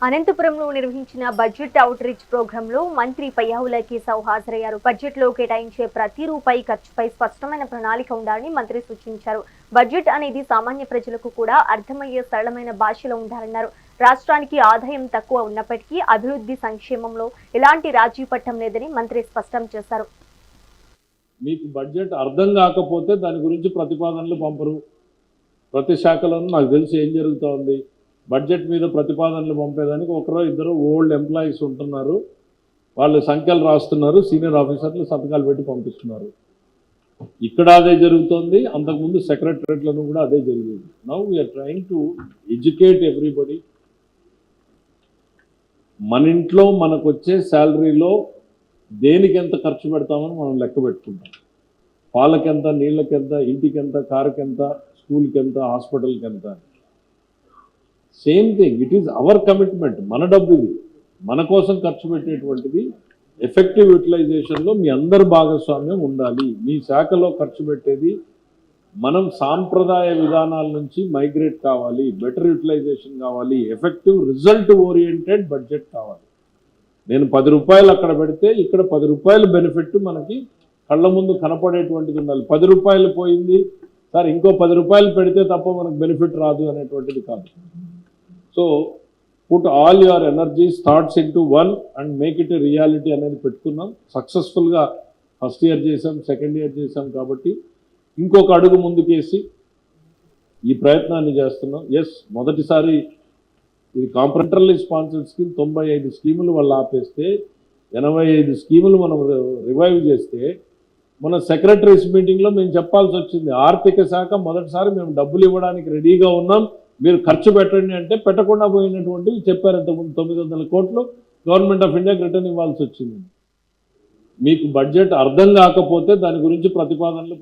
అనంతపురంలో నిర్వహించిన budget out reach ప్రోగ్రాంలో మంత్రి పయ్యావుల కేశవ్ హాజరయ్యారు. బడ్జెట్లో కేటాయించే ప్రతి రూపాయి ఖర్చుపై స్పష్టమైన ప్రణాళిక ఉండాలని మంత్రి సూచించారు. బడ్జెట్ అనేది సామాన్య ప్రజలకు కూడా అర్థమయ్యే సరళమైన భాషలో ఉండాలన్నారు. రాష్ట్రానికి ఆదాయం తక్కువ ఉన్నప్పటికీ అభివృద్ధి సంక్షేమంలో ఎలాంటి రాజీ పట్టం లేదని మంత్రి స్పష్టం చేశారు. మీకు బడ్జెట్ అర్థం కాకపోతే దాని గురించి ప్రతిపాదనలు పంపరు. ప్రతి శాఖలోనూ నాకు తెలిసి ఏం జరుగుతోంది, బడ్జెట్ మీద ప్రతిపాదనలు పంపేదానికి ఒకరో ఇద్దరు ఓల్డ్ ఎంప్లాయీస్ ఉంటున్నారు, వాళ్ళు సంఖ్యలు రాస్తున్నారు, సీనియర్ ఆఫీసర్లు సంతకాలు పెట్టి పంపిస్తున్నారు. ఇక్కడ అదే జరుగుతోంది, అంతకుముందు సెక్రటరేట్లను కూడా అదే జరిగేది. Now we're trying to educate everybody. మన ఇంట్లో మనకు వచ్చే శాలరీలో దేనికి ఎంత ఖర్చు పెడతామని మనం లెక్క పెట్టుకుంటాం. పాలకెంత, నీళ్ళకెంత, ఇంటికెంత, కారుకెంత, స్కూల్కి ఎంత, హాస్పిటల్కి ఎంత. Same thing, it is our commitment. మన డబ్బు ఇది, మన కోసం ఖర్చు పెట్టేటువంటిది. ఎఫెక్టివ్ యూటిలైజేషన్లో మీ అందరి భాగస్వామ్యం ఉండాలి. మీ శాఖలో ఖర్చు పెట్టేది మనం సాంప్రదాయ విధానాల నుంచి మైగ్రేట్ కావాలి, బెటర్ యూటిలైజేషన్ కావాలి, ఎఫెక్టివ్ రిజల్ట్ ఓరియంటెడ్ బడ్జెట్ కావాలి. నేను 10 రూపాయలు అక్కడ పెడితే ఇక్కడ 10 రూపాయల బెనిఫిట్ మనకి కళ్ళ ముందు కనపడేటువంటిది ఉండాలి. 10 రూపాయలు పోయింది సార్, ఇంకో 10 రూపాయలు పెడితే తప్ప మనకు బెనిఫిట్ రాదు అనేటువంటిది కాదు. So put all your energies, thoughts into one and make it a reality అనేది పెట్టుకున్నాం. సక్సెస్ఫుల్గా ఫస్ట్ ఇయర్ చేసాం, సెకండ్ ఇయర్ చేసాం. కాబట్టి ఇంకొక అడుగు ముందుకేసి ఈ ప్రయత్నాన్ని చేస్తున్నాం. ఎస్, మొదటిసారి ఇది కాంప్రహెన్సివ్లీ స్పాన్సర్డ్ స్కీమ్ 95 స్కీములు వాళ్ళు ఆపేస్తే 85 స్కీములు మనం రివైవ్ చేస్తే మన సెక్రటరీస్ మీటింగ్లో మేము చెప్పాల్సి వచ్చింది, ఆర్థిక శాఖ మొదటిసారి మేము డబ్బులు ఇవ్వడానికి రెడీగా ఉన్నాం, మీరు ఖర్చు పెట్టండి అంటే పెట్టకుండా పోయినటువంటివి చెప్పారంటే ముందు 900 కోట్లు గవర్నమెంట్ ఆఫ్ ఇండియాకి రిటర్న్ ఇవ్వాల్సి వచ్చింది. మీకు బడ్జెట్ అర్థం కాకపోతే దాని గురించి ప్రతిపాదనలు